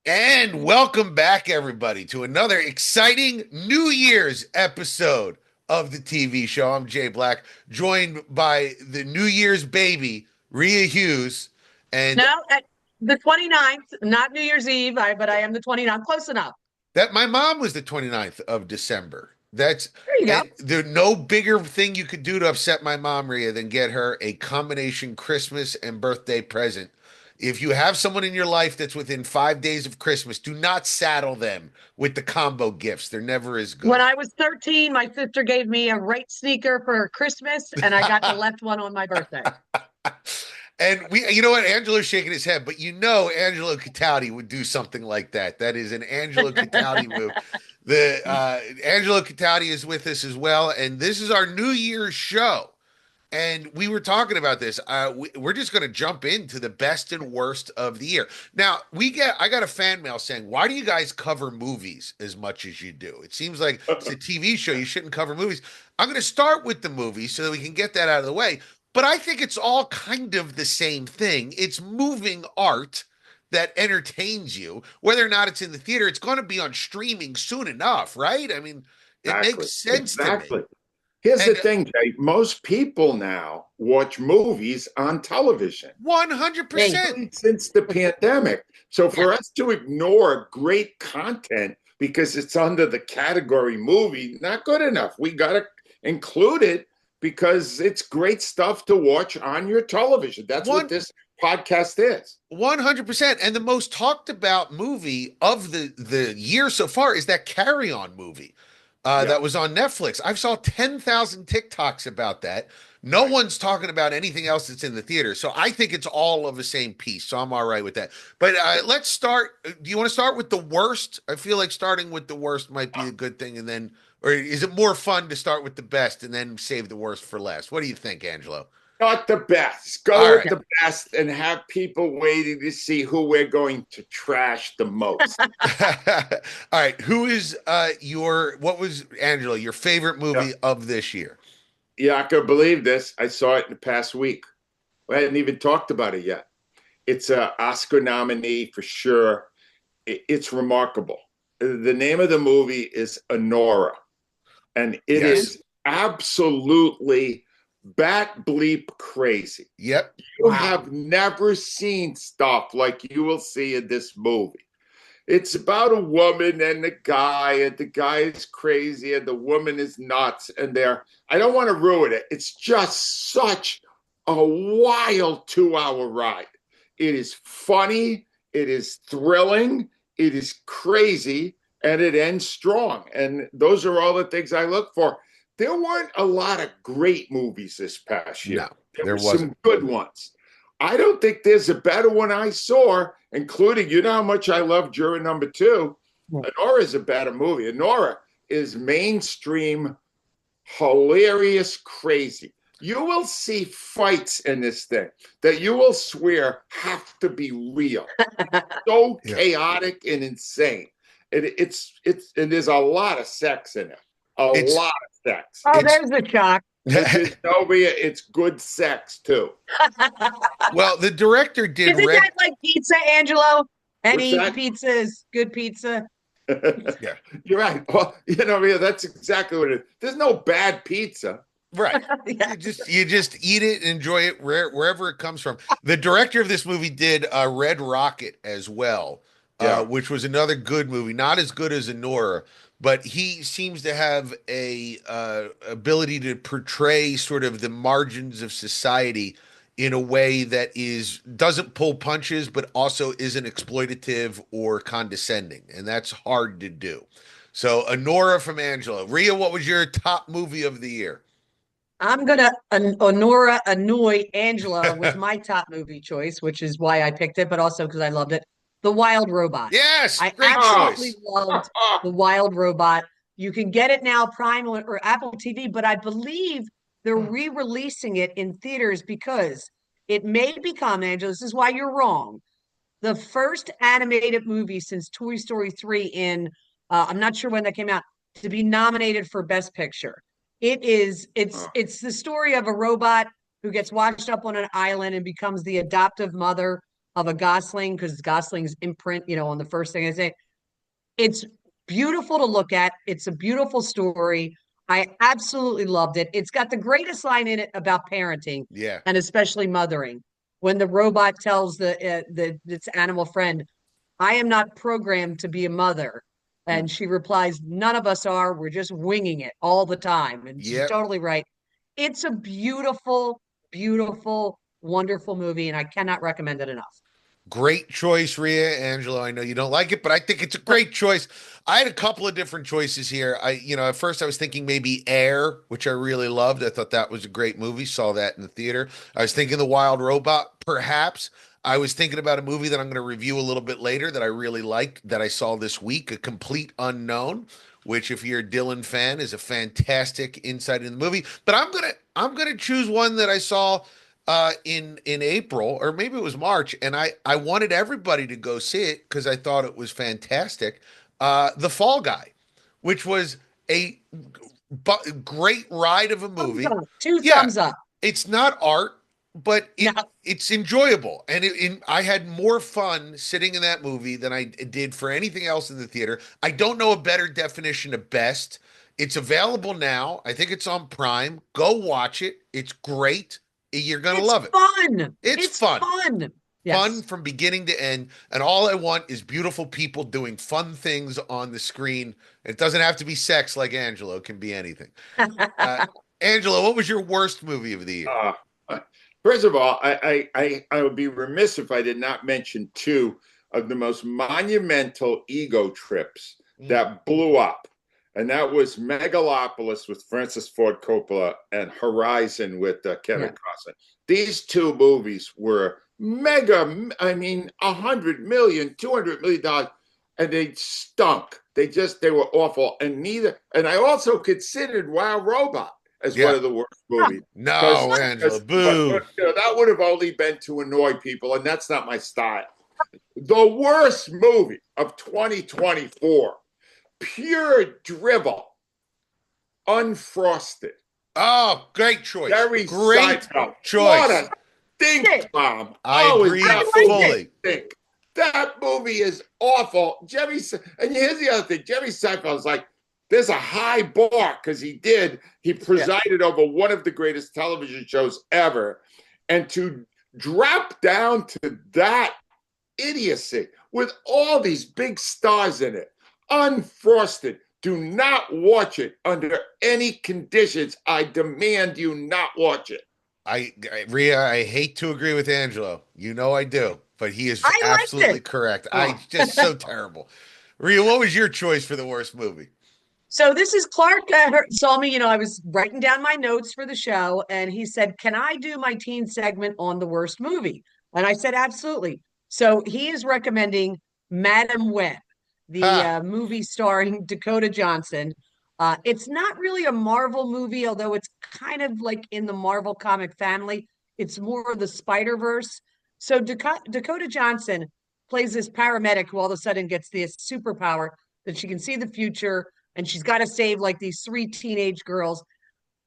And welcome back, everybody, to another exciting New Year's episode of the TV show. I'm Jay Black, joined by the New Year's baby, Rhea Hughes. And No, at the 29th, not New Year's Eve, but I am the 29th. Close enough. that my mom was the 29th of December. That's There you go. and there's no bigger thing you could do to upset my mom, Rhea, than get her a combination Christmas and birthday present. If you have someone in your life that's within 5 days of Christmas, do not saddle them with the combo gifts. They're never as When good. I was 13, my sister gave me a right sneaker for Christmas, and I got the left one on my birthday. And you know what? Angelo's shaking his head, but you know, Angelo Cataldi would do something like that. That is an Angelo Cataldi move. The Angelo Cataldi is with us as well, and this is our New Year's show. And we were talking about this. We're just going to jump into the best and worst of the year. Now, I got a fan mail saying, why do you guys cover movies as much as you do? It seems like it's a TV show. You shouldn't cover movies. I'm going to start with the movies so that we can get that out of the way. But I think it's all kind of the same thing. It's moving art that entertains you. Whether or not it's in the theater, it's going to be on streaming soon enough, right? I mean, it Exactly. makes sense to me. Exactly. Here's the And thing, Jay. Most people now watch movies on television 100%. since the pandemic. So for us to ignore great content because it's under the category movie, not good enough. We got to include it because it's great stuff to watch on your television. That's One what this podcast is. 100%. And the most talked about movie of the year so far is that Carry On movie Yeah. that was on Netflix. I've saw 10,000 TikToks about that. No one's talking about anything else that's in the theater. So I think it's all of the same piece. So I'm all right with that. But let's start. Do you want to start with the worst? I feel like starting with the worst might be a good thing. And then, or is it more fun to start with the best and then save the worst for last? What do you think, Angelo? Not the best. All Go with right. the best and have people waiting to see who we're going to trash the most. All right. Who is what was Angelo, your favorite Yeah. movie of this year? You're not gonna believe this. I saw it in the past week. We hadn't even talked about it yet. It's an Oscar nominee for sure. It's remarkable. The name of the movie is Honora, and it Yes. is absolutely bat bleep crazy. Yep. You have never seen stuff like you will see in this movie. It's about a woman and the guy is crazy, and the woman is nuts. And I don't want to ruin it. It's just such a wild 2 hour ride. It is funny, it is thrilling, it is crazy, and it ends strong. And those are all the things I look for. There weren't a lot of great movies this past year. No, There there were wasn't. some good ones. I don't think there's a better one I saw, including, you know how much I love Juror Number Two. Honora is a better movie. Honora is mainstream, hilarious, crazy. You will see fights in this thing that you will swear have to be real. So Yeah. chaotic and insane. And there's a lot of sex in it. A It's lot of sex. Oh, it's there's the shock. It's good sex too. well, the director did Isn't Red. that like pizza, Angelo? Any that? pizza is good pizza. Yeah. You're right. Well, that's exactly what it is. There's no bad pizza. Right. Yeah. You just eat it and enjoy it wherever it comes from. The director of this movie did Red Rocket as well, Yeah. which was another good movie. Not as good as Honora, but he seems to have a ability to portray sort of the margins of society in a way that doesn't pull punches, but also isn't exploitative or condescending, and that's hard to do. So, Honora from Angelo. Rhea, what was your top movie of the year? I'm gonna Honora annoy Angela with my top movie choice, which is why I picked it, but also because I loved it. The Wild Robot. Yes, I great absolutely choice. loved The Wild Robot. You can get it now, Prime or Apple TV, but I believe they're re-releasing it in theaters because it may become, Angela, this is why you're wrong, the first animated movie since Toy Story 3 I'm not sure when that came out, to be nominated for Best Picture. It's the story of a robot who gets washed up on an island and becomes the adoptive mother of a Gosling because Gosling's imprint, on the first thing I say. It's beautiful to look at. It's a beautiful story. I absolutely loved it. It's got the greatest line in it about parenting Yeah. and especially mothering. When the robot tells the its animal friend, "I am not programmed to be a mother," and she replies, "None of us are. We're just winging it all the time." And she's Yep. totally right. It's a beautiful, beautiful, wonderful movie, and I cannot recommend it enough. Great choice, Rhea. Angelo, I know you don't like it, but I think it's a great choice. I had a couple of different choices here. At first I was thinking maybe Air, which I really loved. I thought that was a great movie. Saw that in the theater. I was thinking The Wild Robot, perhaps. I was thinking about a movie that I'm going to review a little bit later that I really liked that I saw this week, A Complete Unknown, which if you're a Dylan fan is a fantastic insight in the movie. But I'm gonna choose one that I saw in April, or maybe it was March, and I wanted everybody to go see it because I thought it was fantastic. The Fall Guy, which was a great ride of a Thumbs movie. up. Two Yeah, thumbs up. it's not art, but No, it's enjoyable, and I had more fun sitting in that movie than I did for anything else in the theater. I don't know a better definition of best. It's available now. I think it's on Prime. Go watch it. It's great. You're gonna it's love it. fun. It's It's fun. fun. Fun Yes. from beginning to end. And all I want is beautiful people doing fun things on the screen. It doesn't have to be sex like Angelo, it can be anything. Uh, Angelo, what was your worst movie of the year? Uh, First of all, I would be remiss if I did not mention two of the most monumental ego trips Mm, that blew up. And that was Megalopolis with Francis Ford Coppola and Horizon with Kevin Yeah. Costner. These two movies were mega, I mean, $100 million, $200 million, and they stunk. They were awful. And I also considered Wild Robot as one yeah. of the worst movies. No, Angelo. Boo. That would have only been to annoy people, and that's not my style. The worst movie of 2024, pure drivel, unfrosted. Oh, great choice. Jerry Great Seinfeld. What choice. a stink bomb. I Oh, is agree that I liked movie it. fully. stink? That movie is awful. And here's the other thing. Jerry Seinfeld's like, there's a high bar because he Yeah. presided over one of the greatest television shows ever. And to drop down to that idiocy with all these big stars in it, unfrosted. Do not watch it under any conditions. I demand you not watch it. Rhea, I hate to agree with Angelo. You know I do, but he is I liked absolutely it. correct. I Oh. just so terrible. Rhea, what was your choice for the worst movie? So this is Clark saw me, I was writing down my notes for the show, and he said, "Can I do my teen segment on the worst movie?" And I said, "Absolutely." So he is recommending Madam Web, the Ha! movie starring Dakota Johnson. It's not really a Marvel movie, although it's kind of like in the Marvel comic family. It's more of the Spider-Verse. So Dakota Johnson plays this paramedic who all of a sudden gets this superpower that she can see the future and she's got to save like these three teenage girls.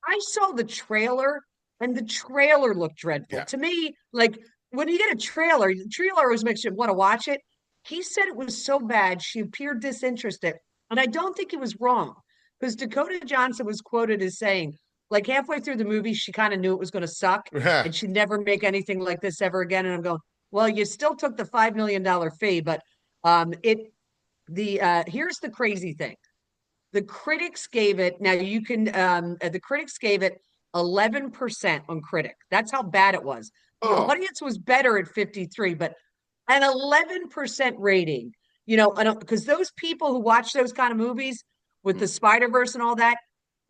I saw the trailer and the trailer looked dreadful. Yeah. To me, like when you get a trailer, the trailer always makes you want to watch it. He said it was so bad, she appeared disinterested. And I don't think he was wrong because Dakota Johnson was quoted as saying, like halfway through the movie, she kind of knew it was going to suck and she'd never make anything like this ever again. And I'm going, well, you still took the $5 million fee, but it the here's the crazy thing. The critics gave it, now you can, the critics gave it 11% on critic. That's how bad it was. The Oh, audience was better at 53, but an 11% rating, because those people who watch those kind of movies with the Spider-Verse and all that,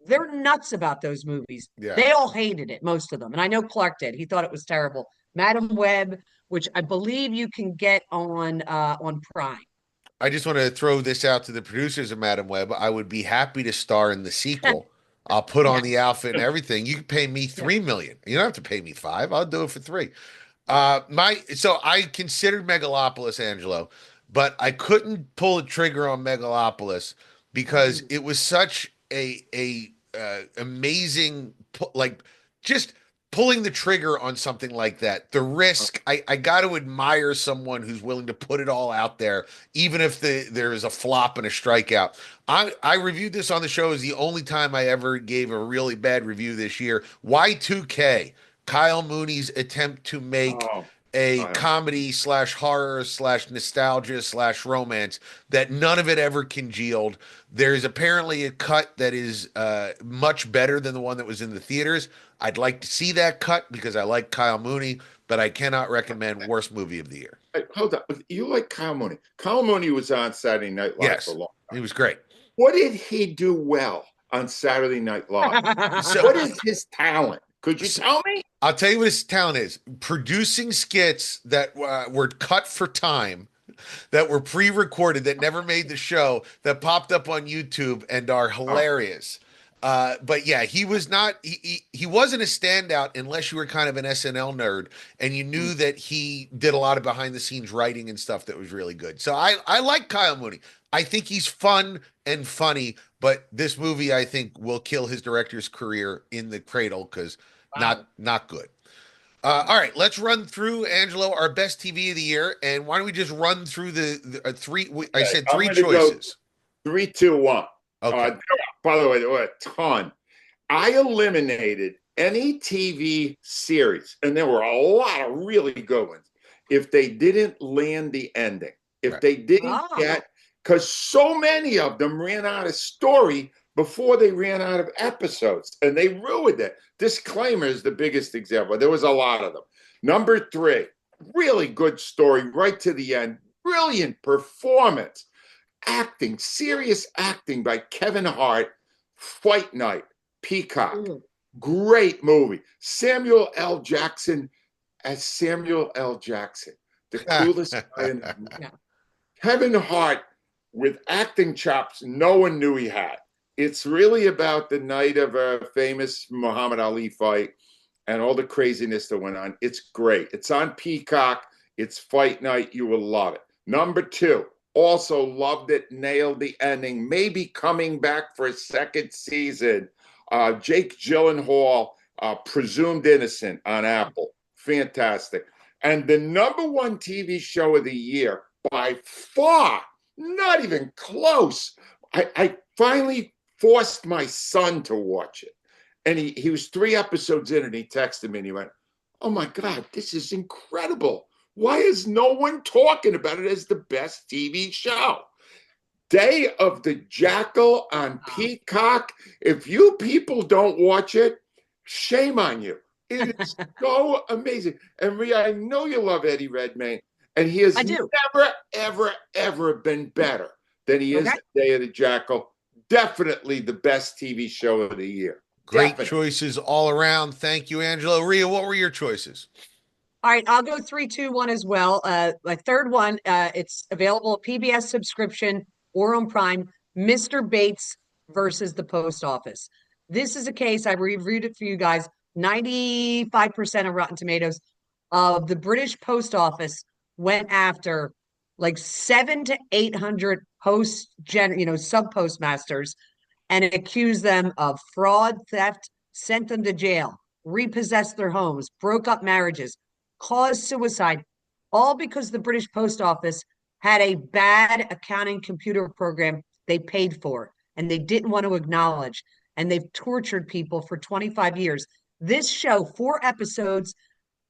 they're nuts about those movies. Yeah. They all hated it, most of them. And I know Clark did. He thought it was terrible. Madam Web, which I believe you can get on Prime. I just want to throw this out to the producers of Madam Web. I would be happy to star in the sequel. I'll put on the Yes. outfit and everything. You can pay me Yeah. 3 million. You don't have to pay me five. I'll do it for three. So I considered Megalopolis, Angelo, but I couldn't pull a trigger on Megalopolis because it was such a amazing, like, just pulling the trigger on something like that, the risk, I got to admire someone who's willing to put it all out there, even if there is a flop and a strikeout. I reviewed this on the show as the only time I ever gave a really bad review this year. Y2K, Kyle Mooney's attempt to make Oh, a I don't. comedy slash horror slash nostalgia slash romance that none of it ever congealed. There's apparently a cut that is much better than the one that was in the theaters. I'd like to see that cut because I like Kyle Mooney, but I cannot recommend worst movie of the year. Hey, hold on. You like Kyle Mooney? Kyle Mooney was on Saturday Night Live for a Yes, long he time. was great. What did he do well on Saturday Night Live? So What is his talent? Could you tell me? I'll tell you what his talent is: producing skits that were cut for time, that were pre-recorded, that never made the show, that popped up on YouTube and are Oh, hilarious. But yeah, he was not. He wasn't a standout unless you were kind of an SNL nerd and you knew that he did a lot of behind-the-scenes writing and stuff that was really good. So I like Kyle Mooney. I think he's fun and funny, but this movie I think will kill his director's career in the cradle because wow. not good. All right, let's run through, Angelo, our best TV of the year, and why don't we just run through the three? I Okay, said I'm three going to go choices. 3, 2, 1. Okay. By the way, there were a ton. I eliminated any TV series, and there were a lot of really good ones, if they didn't land the ending. If Right. they didn't Oh. get, because so many of them ran out of story before they ran out of episodes, and they ruined it. Disclaimer is the biggest example. There was a lot of them. Number 3, really good story right to the end. Brilliant performance. Acting, serious acting by Kevin Hart. Fight Night, Peacock. Mm. Great movie. Samuel L. Jackson as Samuel L. Jackson, the coolest guy in the movie. Yeah. Kevin Hart with acting chops no one knew he had. It's really about the night of a famous Muhammad Ali fight and all the craziness that went on. It's great. It's on Peacock. It's Fight Night. You will love it. Number 2, also loved it, nailed the ending, maybe coming back for a second season. Jake Gyllenhaal, Presumed Innocent on Apple. Fantastic. And the number 1 TV show of the year, by far, not even close. I finally forced my son to watch it. And he was 3 episodes in and he texted me and he went, "Oh my God, this is incredible. Why is no one talking about it as the best TV show?" Day of the Jackal on Peacock. If you people don't watch it, shame on you. It is so amazing. And Rhea, I know you love Eddie Redmayne, and he has I do. never, ever, ever been better than he is Okay. Day of the Jackal. Definitely the best TV show of the year. Great Definitely. choices all around. Thank you, Angelo. Rhea, what were your choices? All right, I'll go 3, 2, 1 as well. My third one, it's available PBS subscription or on Prime. Mr. Bates versus the Post Office. This is a case I reviewed it for you guys. 95% of Rotten Tomatoes of the British Post Office went after like 700 to 800 sub postmasters and accused them of fraud, theft, sent them to jail, repossessed their homes, broke up marriages, caused suicide, all because the British Post Office had a bad accounting computer program they paid for and they didn't want to acknowledge. And they've tortured people for 25 years. This show, 4 episodes,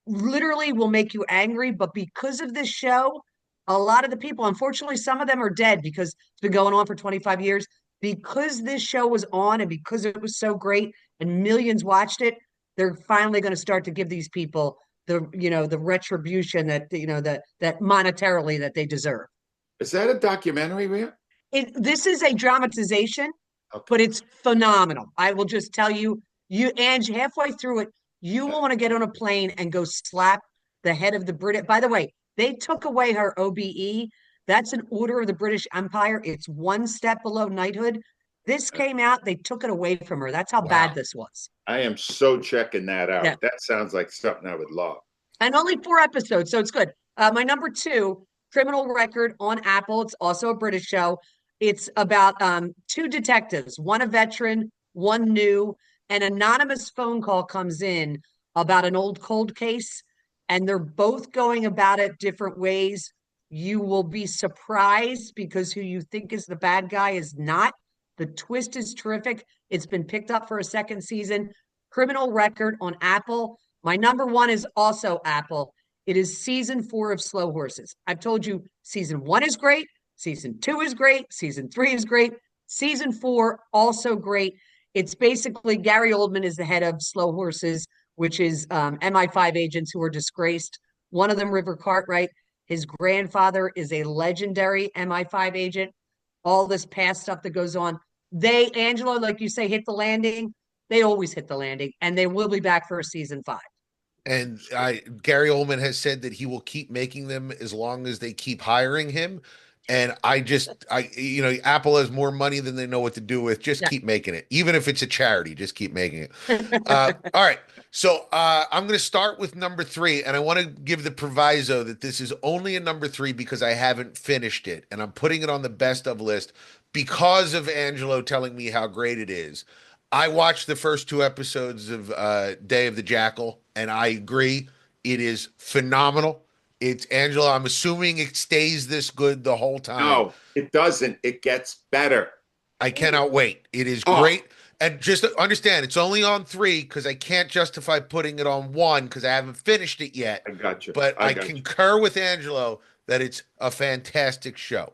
literally will make you angry. But because of this show, a lot of the people, unfortunately, some of them are dead because it's been going on for 25 years. Because this show was on and because it was so great and millions watched it, they're finally going to start to give these people the retribution that that monetarily that they deserve. Is that a documentary, Rhea? This is a dramatization, Okay. but it's phenomenal. I will just tell you, Ange, halfway through it, you will want to get on a plane and go slap the head of the British. By the way, they took away her OBE. That's an Order of the British Empire. It's 1 step below knighthood. This came out, they took it away from her. That's how bad Wow. this was. I am so checking that out. Yeah. That sounds like something I would love. And only 4 episodes, so it's good. My number 2, Criminal Record on Apple. It's also a British show. It's about 2 detectives, one a veteran, one new. An anonymous phone call comes in about an old cold case, and they're both going about it different ways. You will be surprised because who you think is the bad guy is not. The twist is terrific. It's been picked up for a second season. Criminal Record on Apple. My number one is also Apple. It is season 4 of Slow Horses. I've told you season 1 is great. Season 2 is great. Season 3 is great. Season 4, also great. It's basically Gary Oldman is the head of Slow Horses, which is MI5 agents who are disgraced. One of them, River Cartwright, his grandfather is a legendary MI5 agent. All this past stuff that goes on. Angelo, like you say, hit the landing. They always hit the landing, and they will be back for a season 5. And Gary Oldman has said that he will keep making them as long as they keep hiring him. And Apple has more money than they know what to do with. Just keep making it. Even if it's a charity, just keep making it. All right. So I'm going to start with number 3. And I want to give the proviso that this is only a number 3 because I haven't finished it. And I'm putting it on the best of list because of Angelo telling me how great it is. I watched the first 2 episodes of Day of the Jackal, and I agree. It is phenomenal. It's Angelo. I'm assuming it stays this good the whole time. No, it doesn't. It gets better. I cannot wait. It is great. And just understand, it's only on 3 because I can't justify putting it on 1 because I haven't finished it yet. I got you. But I concur with Angelo that it's a fantastic show.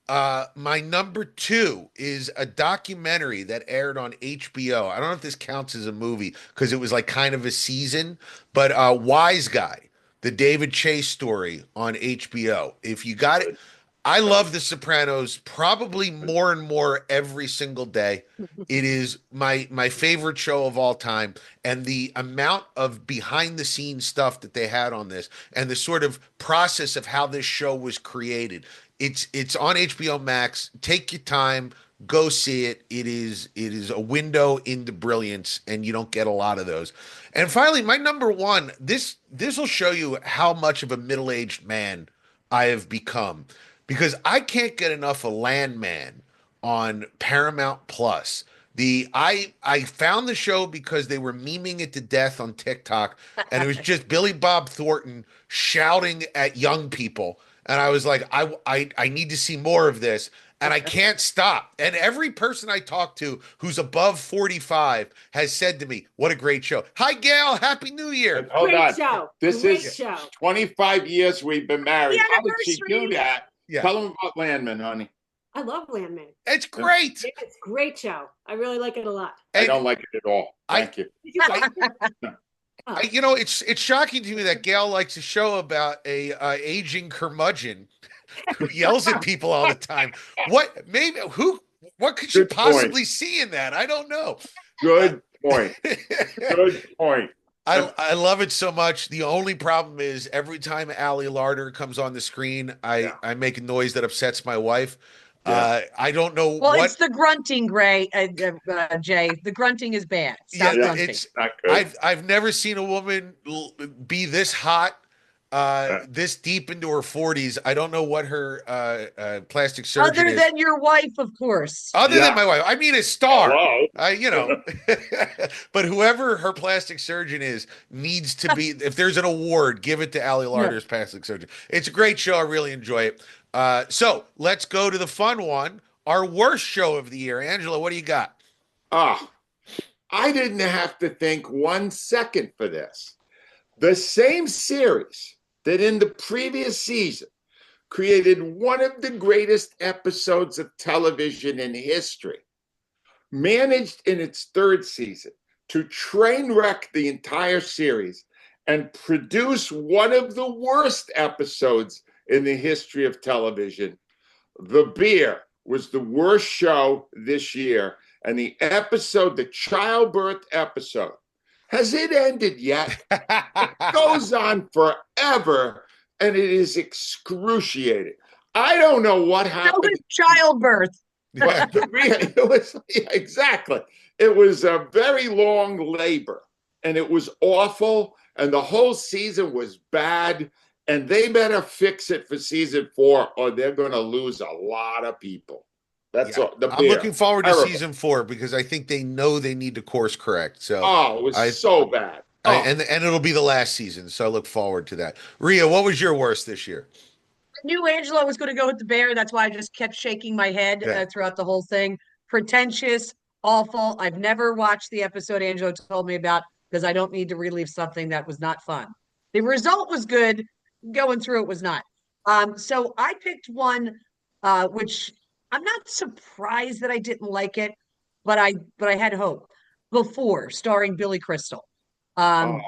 My number 2 is a documentary that aired on HBO. I don't know if this counts as a movie because it was like kind of a season, but Wise Guy, the David Chase story on HBO. If you got it, I love The Sopranos probably more and more every single day. It is my favorite show of all time. And the amount of behind the scenes stuff that they had on this and the sort of process of how this show was created. It's on HBO Max. Take your time, go see it. It is a window into brilliance, and you don't get a lot of those. And finally, my number 1, this will show you how much of a middle-aged man I have become because I can't get enough of Landman on Paramount Plus. I found the show because they were memeing it to death on TikTok, and it was just Billy Bob Thornton shouting at young people. And I was like, I need to see more of this. And I can't stop. And every person I talk to who's above 45 has said to me, what a great show. Hi, Gail. Happy New Year. Hold on. Show. This Great is show. 25 years we've been married. How did she anniversary. do that? Yeah. Tell them about Landman, honey. I love Landman. It's great. It's a great show. I really like it a lot. I don't like it at all. Thank you. It's shocking to me that Gail likes a show about a aging curmudgeon who yells at people all the time. What could you possibly see in that? I don't know. Good point. Good point. I love it so much. The only problem is every time Ali Larder comes on the screen, I make a noise that upsets my wife. Yeah. I don't know it's the grunting, Jay. The grunting is bad. Stop grunting. It's not good. I've never seen a woman be this hot, this deep into her 40s. I don't know what her plastic surgeon Other than your wife, of course. Other than my wife. I mean a star. Hello. But whoever her plastic surgeon is needs to be, if there's an award, give it to Ali Larder's plastic surgeon. It's a great show. I really enjoy it. So let's go to the fun one. Our worst show of the year. Angela, what do you got? I didn't have to think 1 second for this. The same series that in the previous season created one of the greatest episodes of television in history, managed in its 3rd season to train wreck the entire series and produce one of the worst episodes in the history of television. The Beer was the worst show this year, and the childbirth episode, has it ended yet? It goes on forever, and it is excruciating. I don't know what happened. So is childbirth. But it was exactly. It was a very long labor, and it was awful, and the whole season was bad. And they better fix it for season 4 or they're going to lose a lot of people. That's all. I'm looking forward to season 4 because I think they know they need to course correct. So it was so bad. And it'll be the last season, so I look forward to that. Rhea, what was your worst this year? I knew Angelo was going to go with the bear. That's why I just kept shaking my head Yeah. throughout the whole thing. Pretentious, awful. I've never watched the episode Angelo told me about because I don't need to relive something that was not fun. The result was good. Going through it was not. So I picked one which I'm not surprised that I didn't like it, but I had hope. Before, starring Billy Crystal. Oh,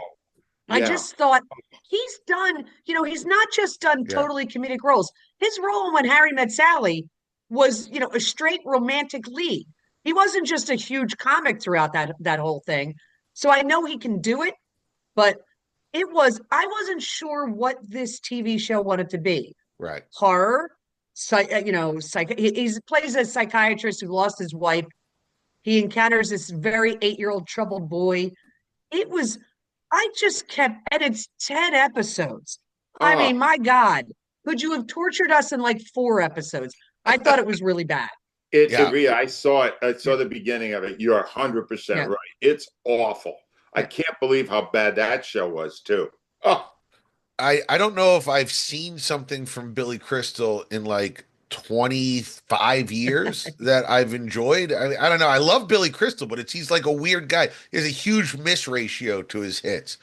I yeah. just thought he's done, he's not just done Yeah. totally comedic roles. His role in When Harry Met Sally was, a straight romantic lead. He wasn't just a huge comic throughout that whole thing. So I know he can do it, but I wasn't sure what this TV show wanted to be. Right. Horror, he plays a psychiatrist who lost his wife. He encounters this very 8-year-old troubled boy. It was I just kept, and it's 10 episodes. I Oh, mean, my God, could you have tortured us in like 4 episodes? I thought it was really bad. Yeah. Rhea, I saw it. I saw the beginning of it. You're 100% Yeah. right. It's awful. I can't believe how bad that show was, too. Oh, I don't know if I've seen something from Billy Crystal in like 25 years that I've enjoyed. I don't know. I love Billy Crystal, but he's like a weird guy. He has a huge miss ratio to his hits.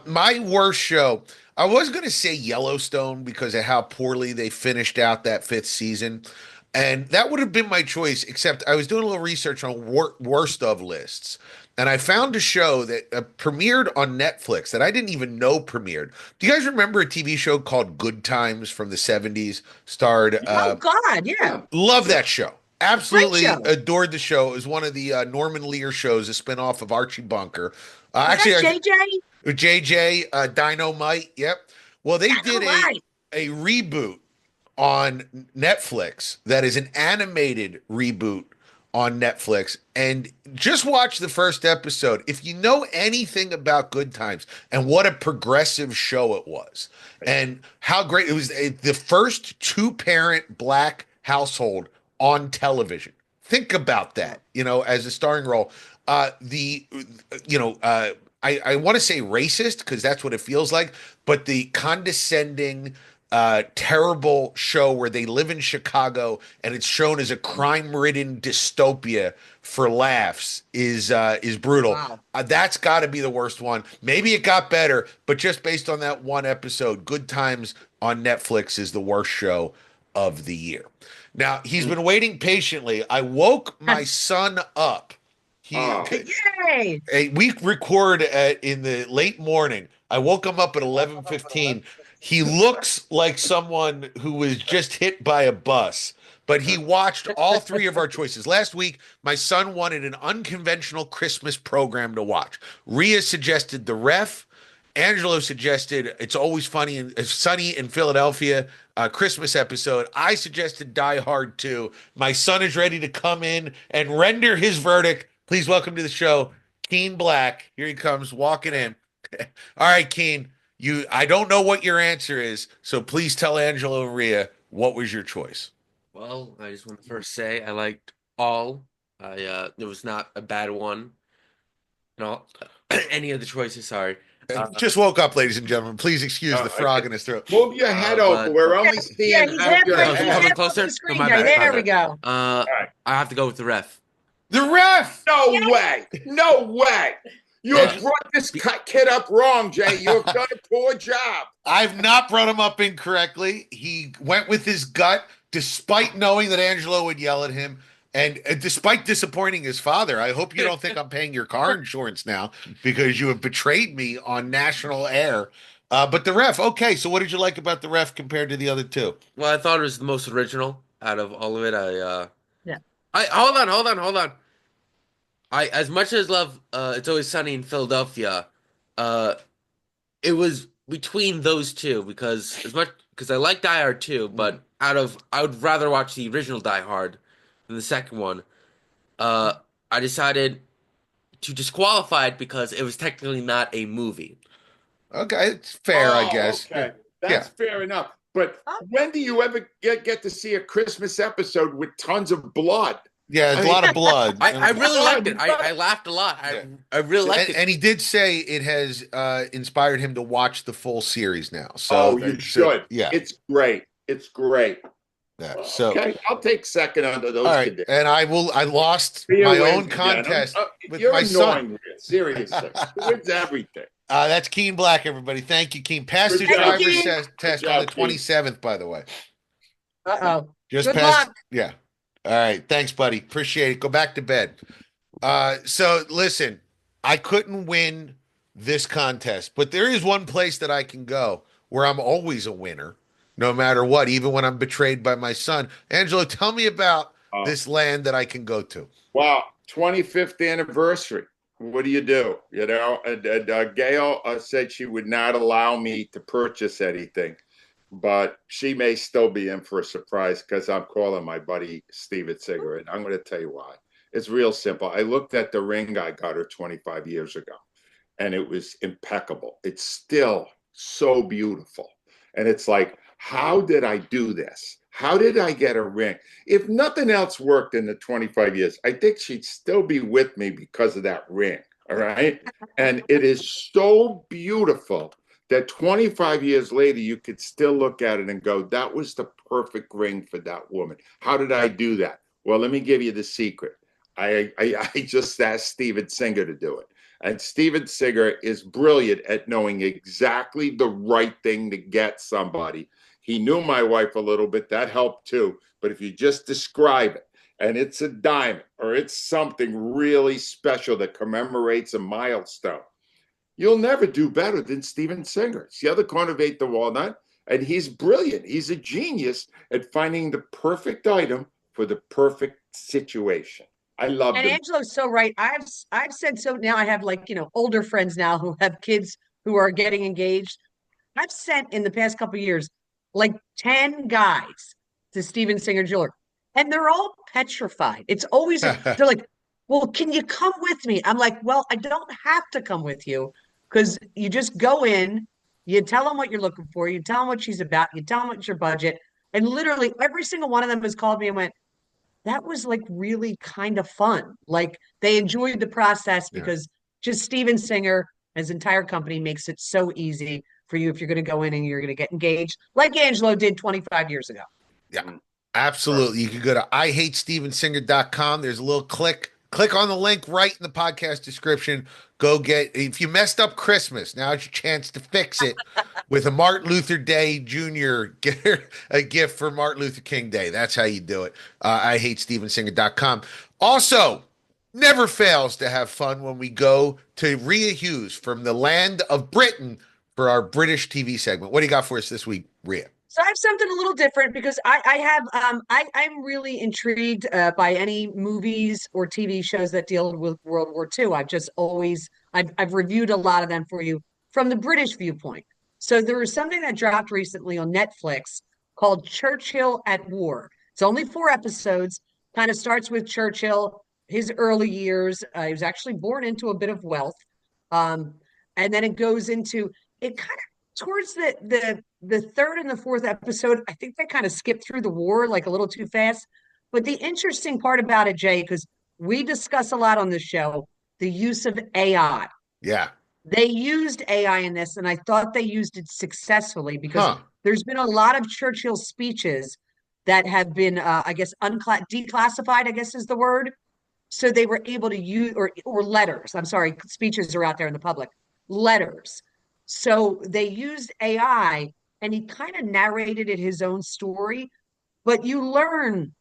My worst show, I was going to say Yellowstone because of how poorly they finished out that 5th season. And that would have been my choice, except I was doing a little research on worst of lists. And I found a show that premiered on Netflix that I didn't even know premiered. Do you guys remember a TV show called Good Times from the 70s? Starred, Oh God, yeah. love that show. Great Absolutely show. adored the show. It was one of the Norman Lear shows, a spinoff of Archie Bunker. Is Actually, that JJ? JJ, Dynamite. Yep. Well, they did Right. a reboot on Netflix that is an animated reboot on Netflix. And just watch the first episode. If you know anything about Good Times and what a progressive show it was, and how great it was, the first 2-parent black household on television. Think about that, as a starring role. The, I want to say racist because that's what it feels like, but the condescending, terrible show where they live in Chicago and it's shown as a crime-ridden dystopia for laughs is brutal. Wow. That's got to be the worst one. Maybe it got better, but just based on that one episode, Good Times on Netflix is the worst show of the year. Now, he's been waiting patiently. I woke my son up. Yay. We record in the late morning. I woke him up at 11:15. He looks like someone who was just hit by a bus, but he watched all 3 of our choices. Last week, my son wanted an unconventional Christmas program to watch. Rhea suggested The Ref. Angelo suggested It's Always Sunny in Philadelphia, Christmas episode. I suggested Die Hard 2. My son is ready to come in and render his verdict. Please welcome to the show, Keen Black. Here he comes, walking in. All right, Keen, I don't know what your answer is, so please tell Angelo and Rhea what was your choice. Well, I just want to first say I liked all. It was not a bad one. No, any of the choices. Sorry. Just woke up, ladies and gentlemen. Please excuse the frog in his throat. Move your head over. We're only seeing Yeah, he's half your halfway, he's head. Coming halfway closer? to the screen, Oh, my guy. bad, my There we bad. go. right. I have to go with the ref. The Ref. No way. No way. You have brought this kid up wrong, Jay. You have done a poor job. I've not brought him up incorrectly. He went with his gut, despite knowing that Angelo would yell at him, and despite disappointing his father. I hope you don't think I'm paying your car insurance now because you have betrayed me on national air. But the Ref, okay. So what did you like about the Ref compared to the other 2? Well, I thought it was the most original out of all of it. Yeah. Hold on. I as much as love It's Always Sunny in Philadelphia, it was between those 2 because I like Die Hard 2, but I would rather watch the original Die Hard than the second one. I decided to disqualify it because it was technically not a movie. Okay, it's fair, I guess. Okay. That's fair enough. But when do you ever get to see a Christmas episode with tons of blood? Yeah, there's a lot of blood. I really liked it. you got- I laughed a lot. Yeah. I really liked it. And he did say it has inspired him to watch the full series now. So Oh, you should. yeah, It's great. It's great. yeah. So Okay, I'll take second under all those right, conditions. and I lost Rhea my wins own again. contest with You're my annoying, son. Rhea. Seriously. She wins everything. That's Keen Black, everybody. Thank you, Keen. Pass the Good job, driver's Keen. test Good on the job, Keen. 27th, by the way. Uh-oh. Just Good pass. luck. Yeah. All right. Thanks, buddy. Appreciate it. Go back to bed. So listen, I couldn't win this contest, but there is one place that I can go where I'm always a winner, no matter what, even when I'm betrayed by my son. Angelo, tell me about this land that I can go to. Wow, 25th anniversary. What do? You know, and Gail said she would not allow me to purchase anything, but she may still be in for a surprise because I'm calling my buddy Steven Singer, and I'm going to tell you why. It's real simple. I looked at the ring I got her 25 years ago, and it was impeccable. It's still so beautiful. And it's like, how did I do this? How did I get a ring? If nothing else worked in the 25 years, I think she'd still be with me because of that ring. All right. And it is so beautiful that 25 years later, you could still look at it and go, that was the perfect ring for that woman. How did I do that? Well, let me give you the secret. I just asked Steven Singer to do it. And Steven Singer is brilliant at knowing exactly the right thing to get somebody. He knew my wife a little bit. That helped too. But if you just describe it, and it's a diamond or it's something really special that commemorates a milestone, you'll never do better than Steven Singer. It's the other corner of 8 the Walnut, and he's brilliant. He's a genius at finding the perfect item for the perfect situation. I love And him. Angelo's so right. I've said so now. I have like, older friends now who have kids who are getting engaged. I've sent in the past couple of years like 10 guys to Steven Singer Jeweler, and they're all petrified. It's always they're like, "Well, can you come with me?" I'm like, "Well, I don't have to come with you because you just go in, you tell them what you're looking for, you tell them what she's about, you tell them what's your budget." And literally every single one of them has called me and went, that was like really kind of fun. Like they enjoyed the process because just Steven Singer, his entire company makes it so easy for you if you're going to go in and you're going to get engaged, like Angelo did 25 years ago. Yeah, absolutely. You can go to IHateStevenSinger.com. There's a little click on the link right in the podcast description. Go get, if you messed up Christmas, now's your chance to fix it with a Martin Luther Day Jr. Get a gift for Martin Luther King Day. That's how you do it. IHateStevenSinger.com. Also, never fails to have fun when we go to Rhea Hughes from the land of Britain for our British TV segment. What do you got for us this week, Rhea? So I have something a little different because I'm really intrigued by any movies or TV shows that deal with World War II. I've reviewed a lot of them for you from the British viewpoint. So there was something that dropped recently on Netflix called Churchill at War. It's only 4 episodes. Kind of starts with Churchill, his early years. He was actually born into a bit of wealth, and then it goes into it kind of towards the third and the fourth episode. I think they kind of skipped through the war like a little too fast. But the interesting part about it, Jay, because we discuss a lot on the show, the use of AI. Yeah. They used AI in this, and I thought they used it successfully because Huh. there's been a lot of Churchill speeches that have been, I guess, declassified, I guess is the word. So they were able to use, or letters. I'm sorry, speeches are out there in the public. Letters. So they used AI, and he kind of narrated it his own story. But you learn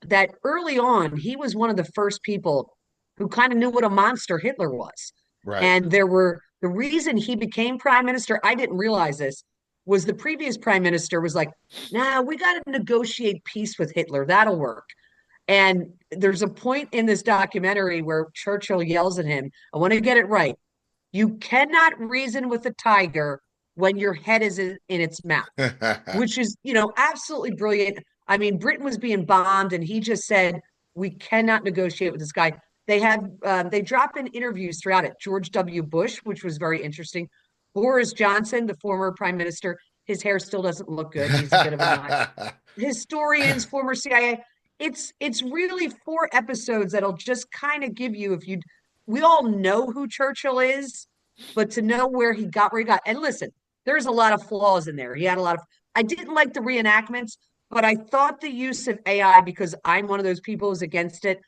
that early on, he was one of the first people who kind of knew what a monster Hitler was. Right. And the reason he became prime minister, I didn't realize this, was the previous prime minister was like, nah, we got to negotiate peace with Hitler. That'll work. And there's a point in this documentary where Churchill yells at him, I want to get it right. You cannot reason with a tiger when your head is in its mouth, which is, absolutely brilliant. I mean, Britain was being bombed, and he just said, we cannot negotiate with this guy. They drop in interviews throughout it. George W. Bush, which was very interesting. Boris Johnson, the former prime minister, his hair still doesn't look good. He's a bit of a nut. Historians, former CIA. it's really 4 episodes that'll just kind of give you, if you, we all know who Churchill is, but to know where he got. And listen, there's a lot of flaws in there. He had a lot of, I didn't like the reenactments, but I thought the use of AI, because I'm one of those people who's against it,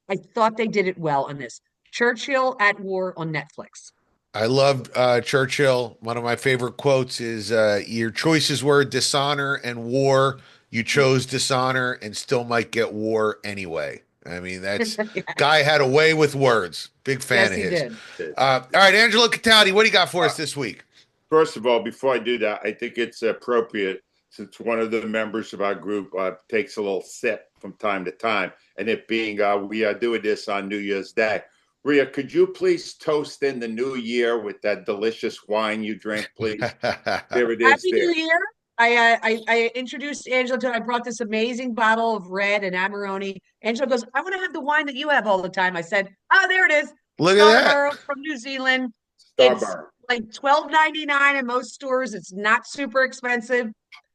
I thought they did it well on this. Churchill at War on Netflix. I loved Churchill. One of my favorite quotes is your choices were dishonor and war. You chose dishonor and still might get war anyway. I mean, that's Yeah. guy had a way with words. Big fan Yes, of he his. did. All right, Angelo Cataldi, what do you got for us this week? First of all, before I do that, I think it's appropriate, since one of the members of our group takes a little sip from time to time, and it being we are doing this on New Year's Day. Rhea, could you please toast in the new year with that delicious wine you drank, please? There it is. Happy There. New Year. I introduced Angelo to, I brought this amazing bottle of red and Amarone. Angelo goes, I want to have the wine that you have all the time. I said, oh, there it is. Look at that. Scarborough from New Zealand. It's Starbucks. like $12.99 in most stores. It's not super expensive,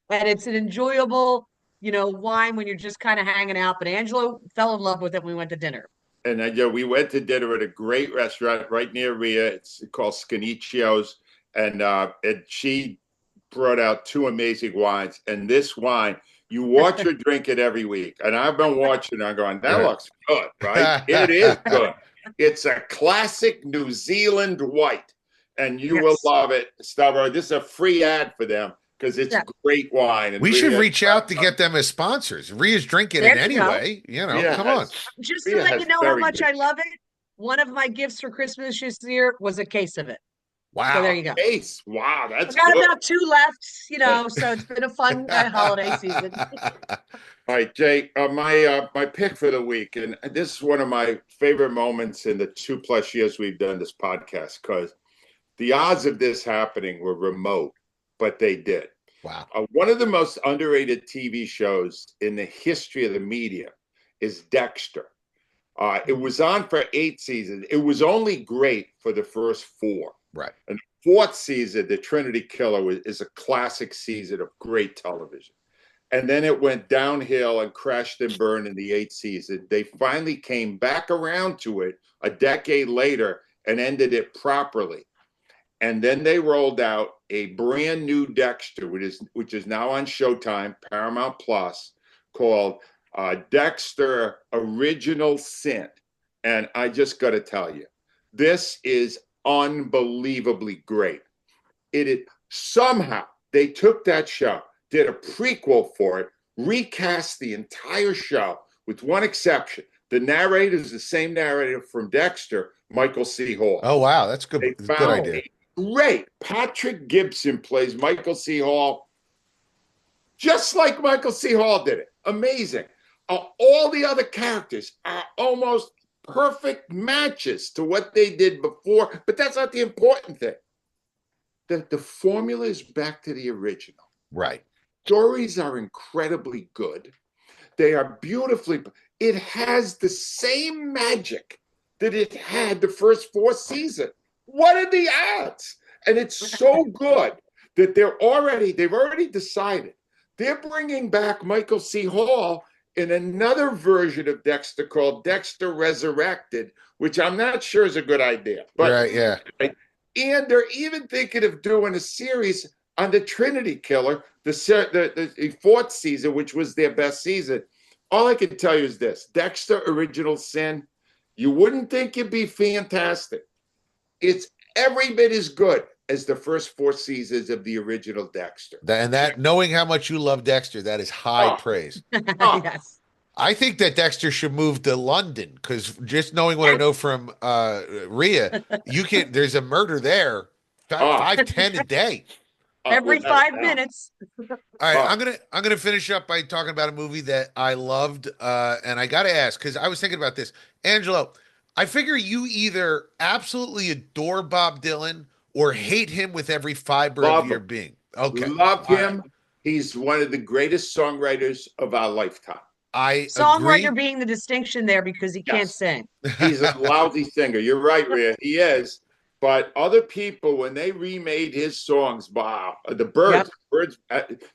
and it's an enjoyable, wine when you're just kind of hanging out. But Angelo fell in love with it when we went to dinner. And we went to dinner at a great restaurant right near Rhea. It's called Scanicchio's. And she brought out 2 amazing wines. And this wine, you watch her drink it every week. And I've been watching, I'm going, that looks good, right? It is good. It's a classic New Zealand white. And you will love it, Starbucks. This is a free ad for them because it's great wine. And We should Rhea, reach out to get them as sponsors. Rhea's drinking it anyway. Yeah, Come on. Just to Rhea let has you know how very much good- I love it, one of my gifts for Christmas this year was a case of it. Wow. So there you go. Ace. Wow, that's I got good. about 2 left, so it's been a fun holiday season. All right, Jay, my pick for the week, and this is one of my favorite moments in the 2+ years we've done this podcast, because the odds of this happening were remote, but they did. Wow. One of the most underrated TV shows in the history of the media is Dexter. It was on for 8 seasons. It was only great for the first 4. Right. And the 4th season, The Trinity Killer, is a classic season of great television. And then it went downhill and crashed and burned in the 8th season. They finally came back around to it a decade later and ended it properly. And then they rolled out a brand new Dexter, which is now on Showtime, Paramount Plus, called Dexter Original Sin. And I just got to tell you, this is unbelievably great. Somehow they took that show, did a prequel for it, recast the entire show with one exception. The narrator is the same narrator from Dexter, Michael C. Hall. Oh, wow. That's good. They Good found idea. Great. Patrick Gibson plays Michael C. Hall, just like Michael C. Hall did it. Amazing. All the other characters are almost perfect matches to what they did before, but that's not the important thing. The formula is back to the original. Right. Stories are incredibly good. They are beautifully. It has the same magic that it had the first 4 seasons. What are the odds? And it's so good that they've already decided they're bringing back Michael C. Hall in another version of Dexter called Dexter Resurrected, which I'm not sure is a good idea. But, right, yeah. And they're even thinking of doing a series on the Trinity Killer, the 4th season, which was their best season. All I can tell you is this: Dexter Original Sin, you wouldn't think it'd be fantastic. It's every bit as good as the first 4 seasons of the original Dexter. And that, knowing how much you love Dexter, that is high praise. Yes. I think that Dexter should move to London, because just knowing what I know from Rhea, there's a murder there, 5-10 a day. Every 5 minutes. All right, I'm gonna finish up by talking about a movie that I loved, and I got to ask, because I was thinking about this, Angelo. I figure you either absolutely adore Bob Dylan or hate him with every fiber of your being. Okay, love him. He's one of the greatest songwriters of our lifetime. I Songwriter agree. being the distinction there, because he can't sing. He's a lousy singer. You're right, Rhea. He is. But other people, when they remade his songs, Bob, the Yep. Birds,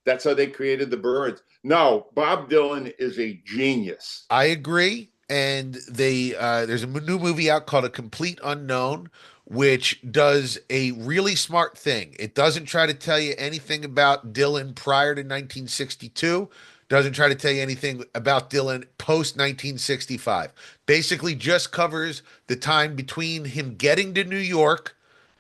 that's how they created the Birds. No, Bob Dylan is a genius. I agree. And there's a new movie out called A Complete Unknown, which does a really smart thing. It doesn't try to tell you anything about Dylan prior to 1962. Doesn't try to tell you anything about Dylan post 1965. Basically, just covers the time between him getting to New York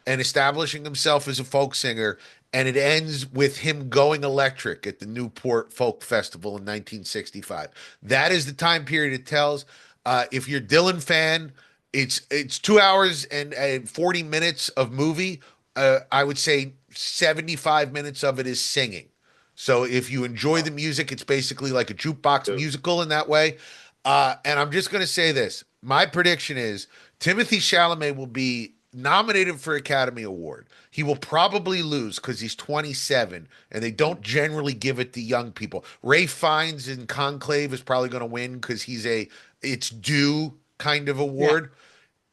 and establishing himself as a folk singer, and it ends with him going electric at the Newport Folk Festival in 1965. That is the time period it tells. If you're a Dylan fan, it's 2 hours and 40 minutes of movie. I would say 75 minutes of it is singing. So if you enjoy the music, it's basically like a jukebox musical in that way. And I'm just going to say this. My prediction is Timothy Chalamet will be nominated for Academy Award. He will probably lose because he's 27, and they don't generally give it to young people. Ray Fiennes in Conclave is probably going to win because it's due kind of Yeah. award.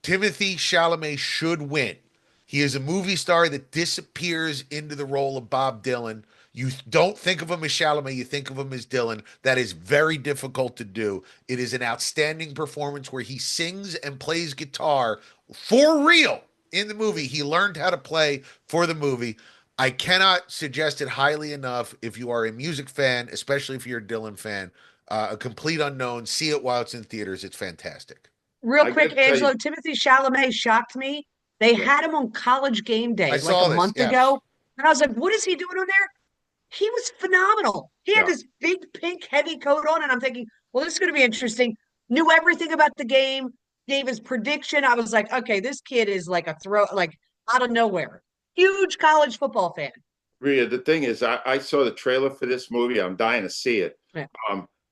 Timothy Chalamet should win. He is a movie star that disappears into the role of Bob Dylan. You don't think of him as Chalamet, you think of him as Dylan. That is very difficult to do. It is an outstanding performance where he sings and plays guitar for real in the movie. He learned how to play for the movie. I cannot suggest it highly enough if you are a music fan, especially if you're a Dylan fan. A Complete Unknown, see it while it's in theaters. It's fantastic. Real I got quick, to tell Angelo, you, Timothy Chalamet shocked me. They had him on College Game I Day like saw a this. month Yeah. ago. And I was like, what is he doing on there? He was phenomenal. He had yeah. this big pink heavy coat on, and I'm thinking, well, this is going to be interesting. Knew everything about the game, gave his prediction. I was like, okay, this kid is like like out of nowhere. Huge college football fan. Rhea, the thing is, I saw the trailer for this movie. I'm dying to see it. Yeah.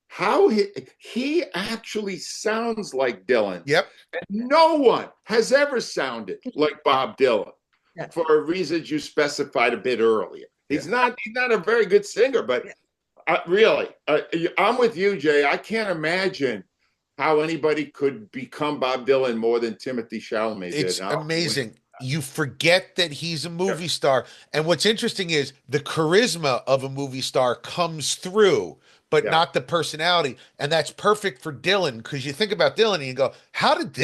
How he actually sounds like Dylan. Yep. No one has ever sounded like Bob Dylan Yeah. for reasons you specified a bit earlier. He's not a very good singer, but really, I'm with you, Jay. I can't imagine how anybody could become Bob Dylan more than Timothy Chalamet did. It's amazing. You forget that he's a movie star. And what's interesting is the charisma of a movie star comes through, but not the personality. And that's perfect for Dylan because you think about Dylan and you go, how did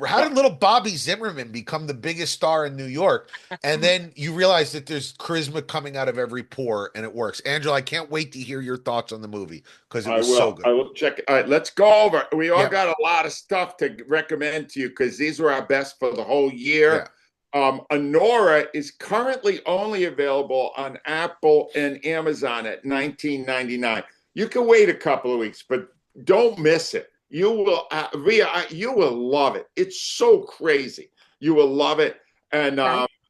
how did little Bobby Zimmerman become the biggest star in New York? And then you realize that there's charisma coming out of every pore and it works. Angela, I can't wait to hear your thoughts on the movie because it was so good. I will check. All right, let's go over. We all Yeah. got a lot of stuff to recommend to you because these were our best for the whole year. Honora is currently only available on Apple and Amazon at $19.99. You can wait a couple of weeks, but don't miss it. You will, Rhea, you will love it. It's so crazy. You will love it. And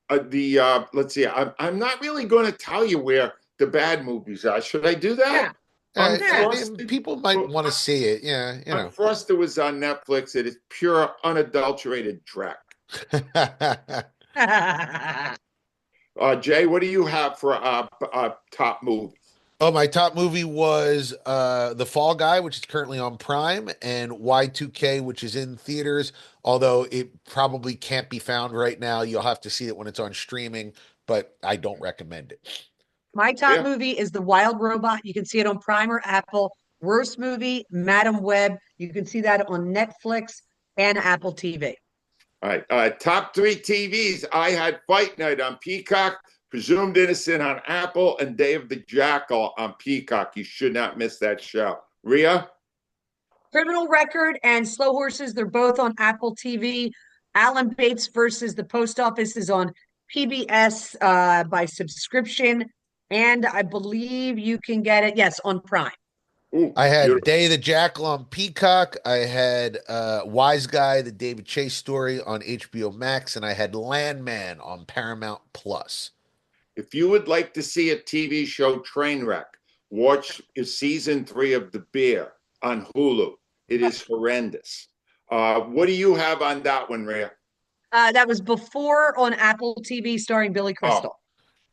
let's see. I'm not really going to tell you where the bad movies are. Should I do that? People might want to see it. Yeah, you know. Unfrosted was on Netflix. It is pure, unadulterated dreck. Jay, what do you have for top movies? Oh, my top movie was The Fall Guy, which is currently on Prime, and Y2K, which is in theaters, although it probably can't be found right now. You'll have to see it when it's on streaming, but I don't recommend it. My top movie is The Wild Robot. You can see it on Prime or Apple. Worst movie, Madam Web. You can see that on Netflix and Apple TV. All right. Top three TVs. I had Fight Night on Peacock, Presumed Innocent on Apple, and Day of the Jackal on Peacock. You should not miss that show. Rhea? Criminal Record and Slow Horses, they're both on Apple TV. Alan Bates versus the Post Office is on PBS by subscription. And I believe you can get it, yes, on Prime. Ooh, I had beautiful. Day of the Jackal on Peacock. I had Wise Guy, the David Chase story on HBO Max, and I had Landman on Paramount Plus. If you would like to see a TV show train wreck, watch season 3 of The Bear on Hulu. It is horrendous. What do you have on that one, Rhea? That was Before on Apple TV starring Billy Crystal.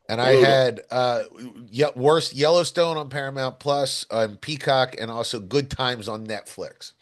And I Brutal. had worst Yellowstone on Paramount Plus, on Peacock, and also Good Times on Netflix.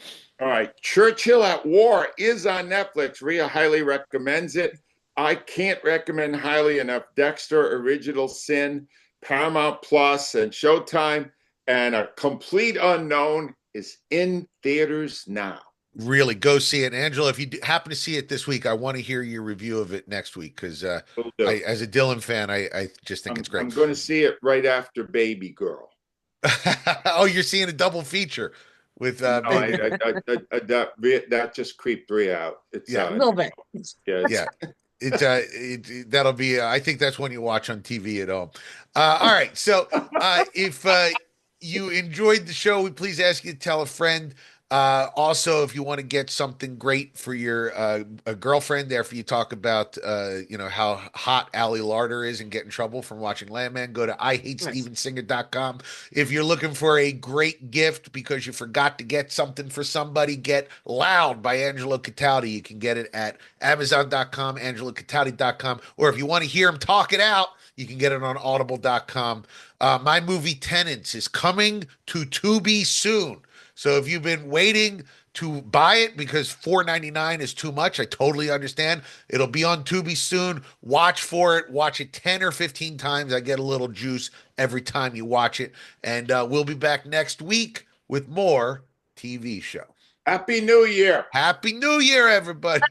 All right. Churchill at War is on Netflix. Rhea highly recommends it. I can't recommend highly enough Dexter, Original Sin, Paramount Plus, and Showtime. And A Complete Unknown is in theaters now. Really, go see it, Angela. If you happen to see it this week, I want to hear your review of it next week because Will do. as a Dylan fan, I just think it's great. I'm going to see it right after Baby Girl. Oh, you're seeing a double feature with No, Baby. that just creeped Rhea out. It's Yeah. A little bit. Yeah. That'll be I think that's one you watch on TV at home. All right. So if you enjoyed the show, we please ask you to tell a friend. Also, if you want to get something great for your a girlfriend after you talk about how hot Allie Larder is and get in trouble from watching Landman, go to IHateStevenSinger.com. If you're looking for a great gift because you forgot to get something for somebody, get Loud by Angelo Cataldi. You can get it at Amazon.com, AngeloCataldi.com, or if you want to hear him talk it out, you can get it on Audible.com. My movie Tenants is coming to Tubi soon. So if you've been waiting to buy it because $4.99 is too much, I totally understand. It'll be on Tubi soon. Watch for it. Watch it 10 or 15 times. I get a little juice every time you watch it. And we'll be back next week with more TV show. Happy New Year. Happy New Year, everybody.